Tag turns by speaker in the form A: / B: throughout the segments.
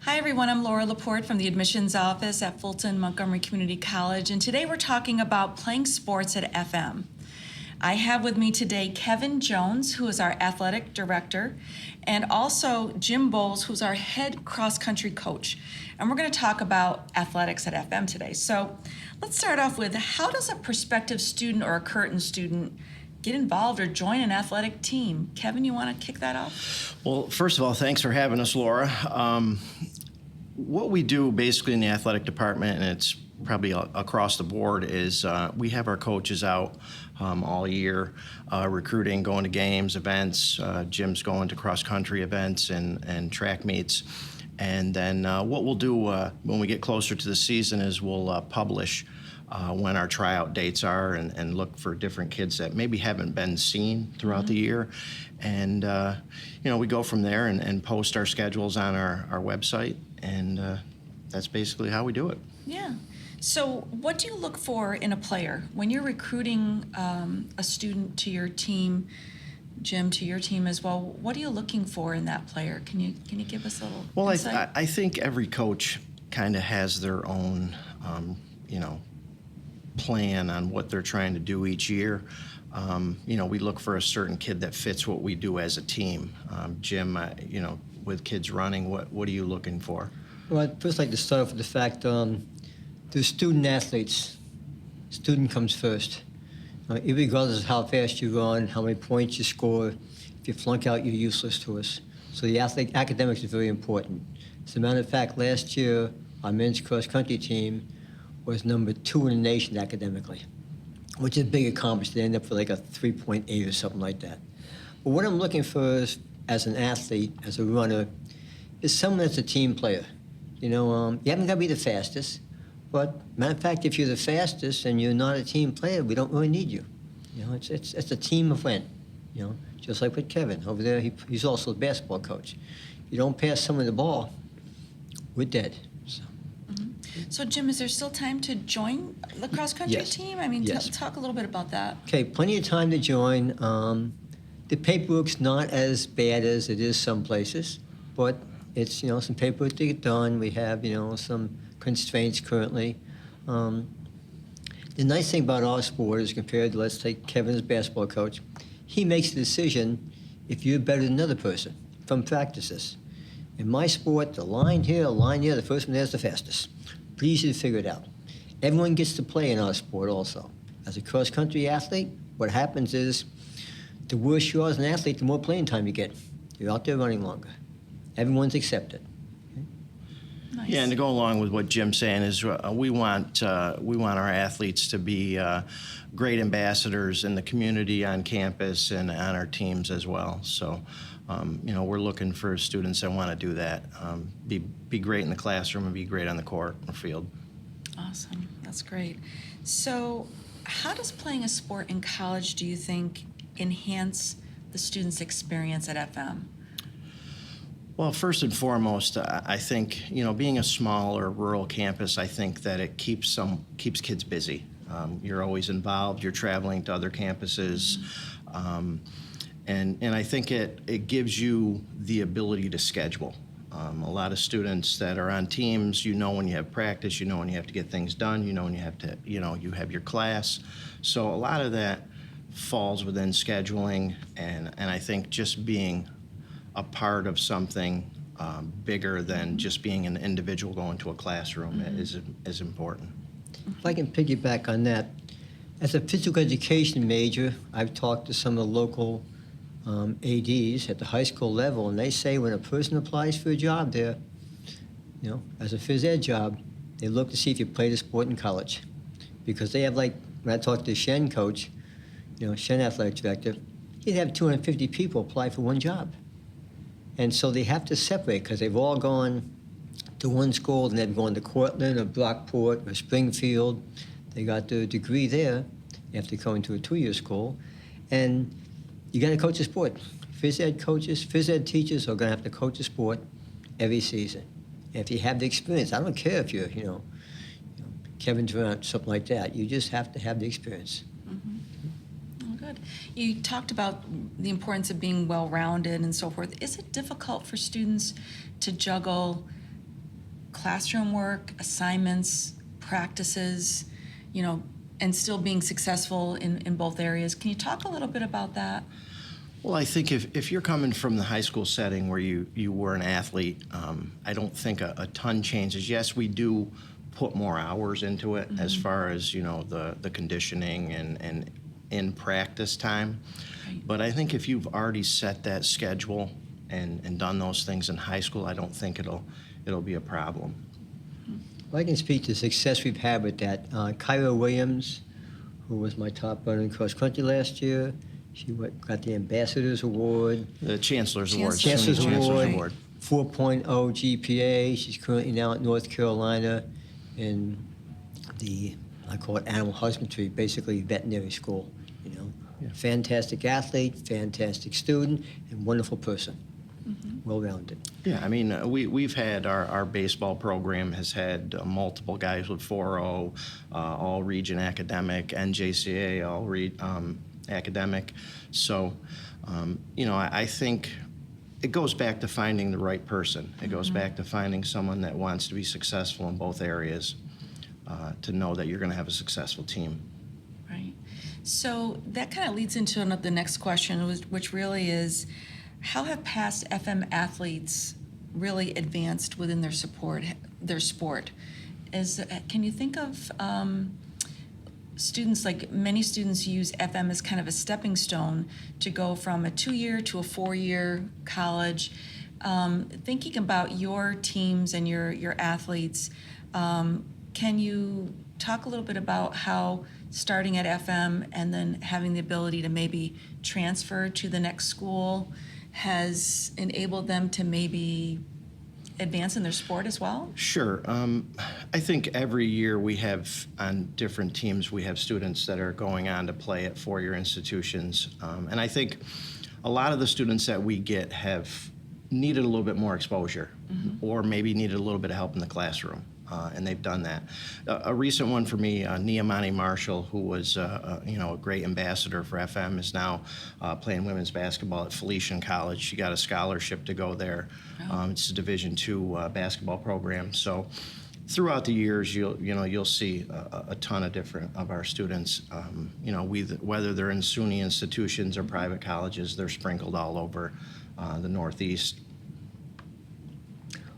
A: Hi everyone, I'm Laura Laporte from the admissions office at Fulton-Montgomery Community College, and today we're talking about playing sports at FM. I have with me today Kevin Jones, who is our athletic director, and also Jim Bowles, who's our head cross-country coach. And we're going to talk about athletics at FM today. So let's start off with, how does a prospective student or a current student get involved or join an athletic team? Kevin, you want to kick that off?
B: Well, first of all, thanks for having us, Laura. What we do basically in the athletic department, and it's probably across the board, is we have our coaches out all year recruiting, going to games, events. Jim's going to cross-country events and track meets. And then what we'll do when we get closer to the season is we'll publish when our tryout dates are and look for different kids that maybe haven't been seen throughout the year. And, we go from there and post our schedules on our website, and that's basically how we do it.
A: Yeah. So what do you look for in a player? When you're recruiting a student to your team, Jim, to your team as well, what are you looking for in that player? Can you give us a little insight?
B: I think every coach kind of has their own, plan on what they're trying to do each year. We look for a certain kid that fits what we do as a team. Jim, with kids running, what are you looking for?
C: Well, I'd first like to start off with the fact the student athletes. Student comes first. Regardless of how fast you run, how many points you score, if you flunk out, you're useless to us. So the academics is very important. As a matter of fact, last year, our men's cross-country team was number 2 in the nation academically, which is a big accomplishment. They ended up with like a 3.8 or something like that. But what I'm looking for is, as an athlete, as a runner, is someone that's a team player. You haven't got to be the fastest, but matter of fact, if you're the fastest and you're not a team player, we don't really need you. It's a team event. Just like with Kevin over there, he's also a basketball coach. You don't pass someone the ball, we're dead.
A: So, Jim, is there still time to join the cross-country
C: Yes.
A: team? I mean,
C: Yes.
A: talk a little bit about that.
C: Okay, plenty of time to join. The paperwork's not as bad as it is some places, but it's, some paperwork to get done. We have, some constraints currently. The nice thing about our sport is compared to, let's take Kevin's basketball coach, he makes the decision if you're better than another person from practices. In my sport, the line here, the first one there's the fastest. Pretty easy to figure it out. Everyone gets to play in our sport also. As a cross-country athlete, what happens is the worse you are as an athlete, the more playing time you get. You're out there running longer. Everyone's accepted. Okay?
A: Nice.
B: Yeah, and to go along with what Jim's saying is we want our athletes to be great ambassadors in the community, on campus, and on our teams as well. So, we're looking for students that want to do that, be great in the classroom and be great on the court or field.
A: Awesome. That's great. So how does playing a sport in college, do you think, enhance the student's experience at FM?
B: Well, first and foremost, I think, being a small or rural campus, I think that it keeps kids busy. You're always involved. You're traveling to other campuses. And I think it gives you the ability to schedule. A lot of students that are on teams, when you have practice, when you have to get things done, when you have to, you have your class. So a lot of that falls within scheduling, and I think just being a part of something bigger than just being an individual going to a classroom is important.
C: If I can piggyback on that, as a physical education major, I've talked to some of the local ADs at the high school level, and they say when a person applies for a job there, as a phys ed job, they look to see if you played a sport in college. Because they have, when I talked to the Shen coach, Shen athletic director, he'd have 250 people apply for one job. And so they have to separate because they've all gone to one school, and they've gone to Cortland or Brockport or Springfield. They got their degree there after going to a 2-year school. And you got to coach a sport. Phys ed coaches, phys ed teachers are going to have to coach a sport every season. And if you have the experience, I don't care if you're, Kevin Durant, something like that. You just have to have the experience.
A: Oh, good. You talked about the importance of being well-rounded and so forth. Is it difficult for students to juggle classroom work, assignments, practices, and still being successful in both areas. Can you talk a little bit about that?
B: Well, I think if you're coming from the high school setting where you were an athlete, I don't think a ton changes. Yes, we do put more hours into it as far as, the conditioning and in practice time.
A: Right.
B: But I think if you've already set that schedule and done those things in high school, I don't think it'll be a problem.
C: Well, I can speak to the success we've had with that. Cairo Williams, who was my top runner in cross country last year, she got the Ambassador's Award,
B: The Chancellor's Award.
C: Chancellor's
B: SUNY Chancellor's
C: Award,
B: Award.
C: 4.0 GPA. She's currently now at North Carolina in I call it animal husbandry, basically veterinary school.
B: Yeah.
C: Fantastic athlete, fantastic student, and wonderful person. Well-rounded.
B: Yeah, I mean, we've had our baseball program has had multiple guys with 4.0, all-region academic, NJCA, academic. So, I think it goes back to finding the right person. It goes back to finding someone that wants to be successful in both areas, to know that you're going to have a successful team.
A: Right. So that kind of leads into the next question, which really is, how have past FM athletes really advanced within their sport? Can you think of students, like many students use FM as kind of a stepping stone to go from a 2-year to a 4-year college. Thinking about your teams and your athletes, can you talk a little bit about how starting at FM and then having the ability to maybe transfer to the next school has enabled them to maybe advance in their sport as well?
B: Sure. I think every year we have, on different teams, we have students that are going on to play at 4-year institutions. And I think a lot of the students that we get have needed a little bit more exposure, or maybe needed a little bit of help in the classroom. And they've done that. A recent one for me, Niamani Marshall, who was a great ambassador for FM, is now playing women's basketball at Felician College. She got a scholarship to go there. It's a Division II basketball program. So throughout the years, you'll see a ton of different of our students. Whether they're in SUNY institutions or private colleges, they're sprinkled all over the Northeast.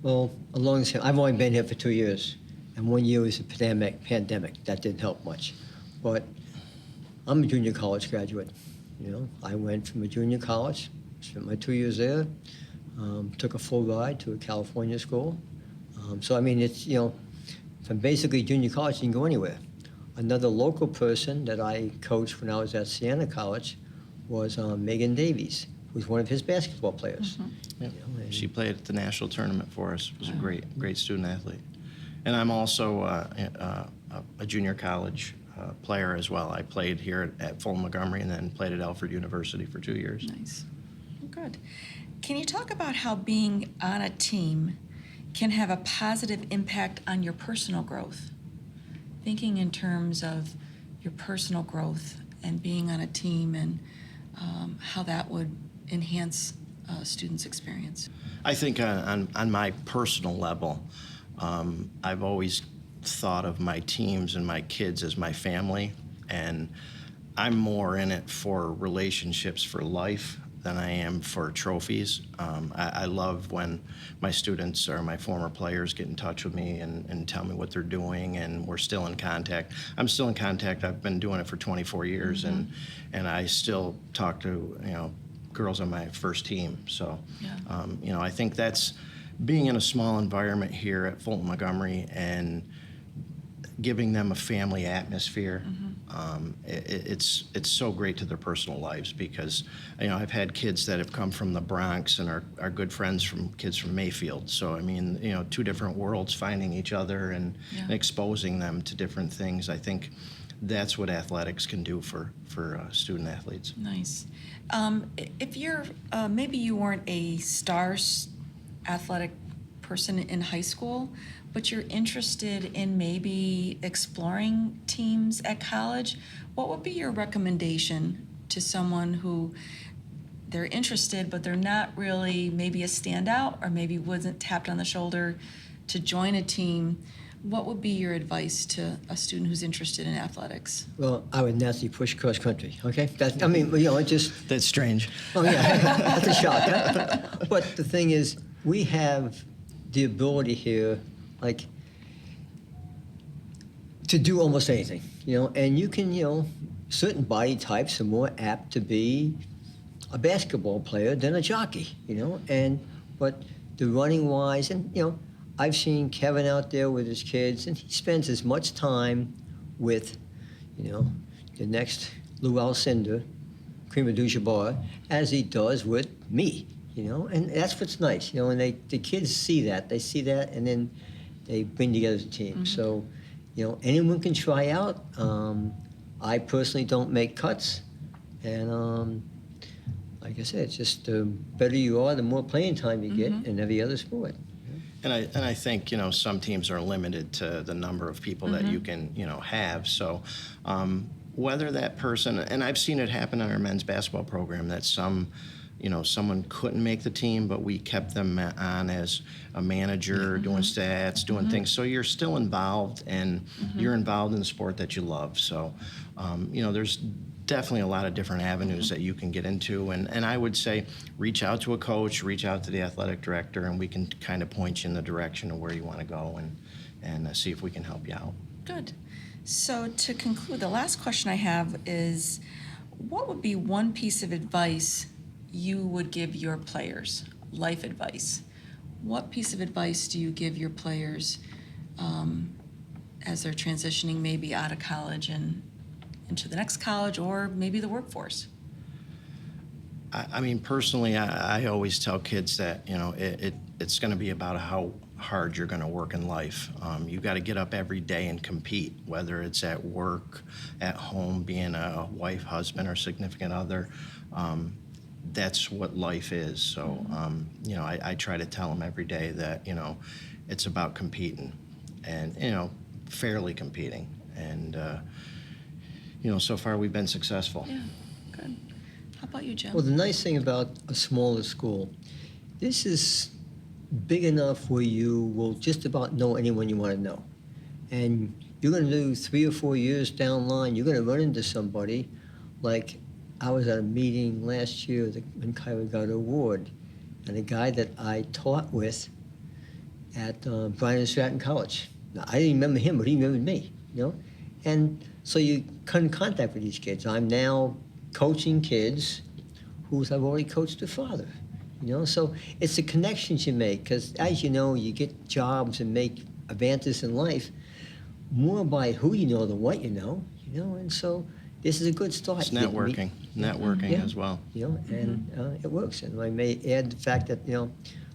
C: Well, I've only been here for 2 years, and 1 year was a pandemic. That didn't help much. But I'm a junior college graduate. I went from a junior college, spent my 2 years there, took a full ride to a California school. So, I mean, it's, from basically junior college, you can go anywhere. Another local person that I coached when I was at Siena College was Megan Davies, who's one of his basketball players.
B: Yep. She played at the national tournament for us. Was a great student athlete. And I'm also a junior college player as well. I played here at Fulton-Montgomery and then played at Alfred University for 2 years.
A: Nice. Good. Can you talk about how being on a team can have a positive impact on your personal growth? Thinking in terms of your personal growth and being on a team, and how that would enhance a student's experience.
B: I think on my personal level, I've always thought of my teams and my kids as my family, and I'm more in it for relationships for life than I am for trophies. I love when my students or my former players get in touch with me and tell me what they're doing, and we're still in contact. I'm still in contact. I've been doing it for 24 years, and I still talk to girls on my first team. So, I think that's being in a small environment here at Fulton-Montgomery and giving them a family atmosphere. It's so great to their personal lives, because I've had kids that have come from the Bronx and are good friends from kids from Mayfield. So I mean, two different worlds finding each other and exposing them to different things. I think that's what athletics can do for student athletes.
A: Nice. If you're maybe you weren't a star athletic person in high school, but you're interested in maybe exploring teams at college, what would be your recommendation to someone who they're interested, but they're not really maybe a standout, or maybe wasn't tapped on the shoulder to join a team, what would be your advice to a student who's interested in athletics?
C: Well, I would naturally push cross country. Okay, I mean, just
B: That's strange.
C: oh yeah, that's a shock. Huh? But the thing is, we have the ability here, like, to do almost anything. And you can, certain body types are more apt to be a basketball player than a jockey. But the running wise, and I've seen Kevin out there with his kids, and he spends as much time with, the next Lou Alcindor, Kareem Abdul-Jabbar, as he does with me. And that's what's nice. And the kids see that, and then they bring together as a team. So, anyone can try out. I personally don't make cuts, and like I said, it's just the better you are, the more playing time you get in every other sport.
B: And I think, some teams are limited to the number of people that you can, have. So whether that person, and I've seen it happen in our men's basketball program, that someone couldn't make the team, but we kept them on as a manager, doing stats, doing things. So you're still involved, and you're involved in the sport that you love. So, there's definitely a lot of different avenues that you can get into. And I would say reach out to a coach, reach out to the athletic director, and we can kind of point you in the direction of where you want to go and see if we can help you out.
A: Good. So to conclude, the last question I have is, what would be one piece of advice you would give your players, life advice? What piece of advice do you give your players as they're transitioning maybe out of college and into the next college or maybe the workforce?
B: I mean, personally, I always tell kids that, it's going to be about how hard you're going to work in life. You got to get up every day and compete, whether it's at work, at home, being a wife, husband, or significant other. That's what life is. So, I try to tell them every day that, it's about competing and, fairly competing. And, so far we've been successful.
A: Yeah, good. How about you, Jim?
C: Well, the nice thing about a smaller school, this is big enough where you will just about know anyone you want to know. And you're going to do 3 or 4 years down the line, you're going to run into somebody. Like, I was at a meeting last year when Cairo got an award, and a guy that I taught with at Bryan and Stratton College. Now, I didn't remember him, but he remembered me, And so you come in contact with these kids. I'm now coaching kids who I've already coached their father, So it's the connections you make, because as you know, you get jobs and make advances in life more by who you know than what you know, And so this is a good start.
B: It's networking as well.
C: And it works. And I may add the fact that,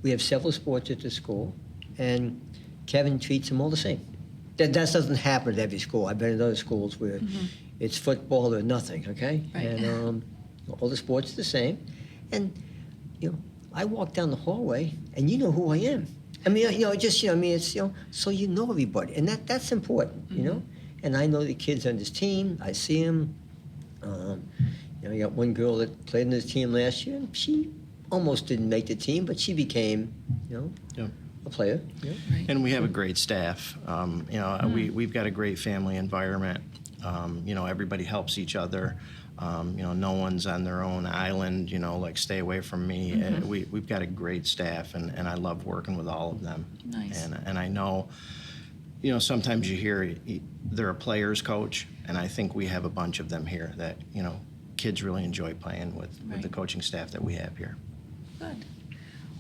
C: we have several sports at the school, and Kevin treats them all the same. That doesn't happen at every school. I've been in other schools where it's football or nothing, okay?
A: Right.
C: And all the sports are the same. And, I walk down the hallway, and you know who I am. I mean, it's, so you know everybody. And that's important, And I know the kids on this team. I see them. I got one girl that played in this team last year, and she almost didn't make the team, but she became, a player.
A: Right.
B: And we have a great staff. We've got a great family environment. Everybody helps each other. No one's on their own island, like stay away from me. We've got a great staff, and I love working with all of them.
A: Nice.
B: And I know, sometimes you hear they're a player's coach, and I think we have a bunch of them here that, kids really enjoy playing with the coaching staff that we have here.
A: Good.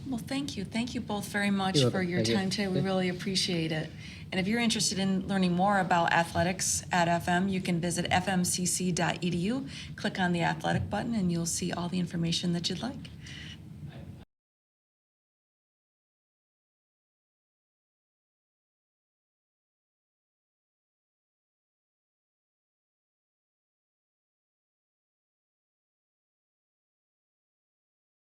A: Well, thank you. Thank you both very much
C: You're
A: for
C: welcome.
A: your
C: Thank you.
A: time today. We really appreciate it. And if you're interested in learning more about athletics at FM, you can visit fmcc.edu, click on the athletic button, and you'll see all the information that you'd like.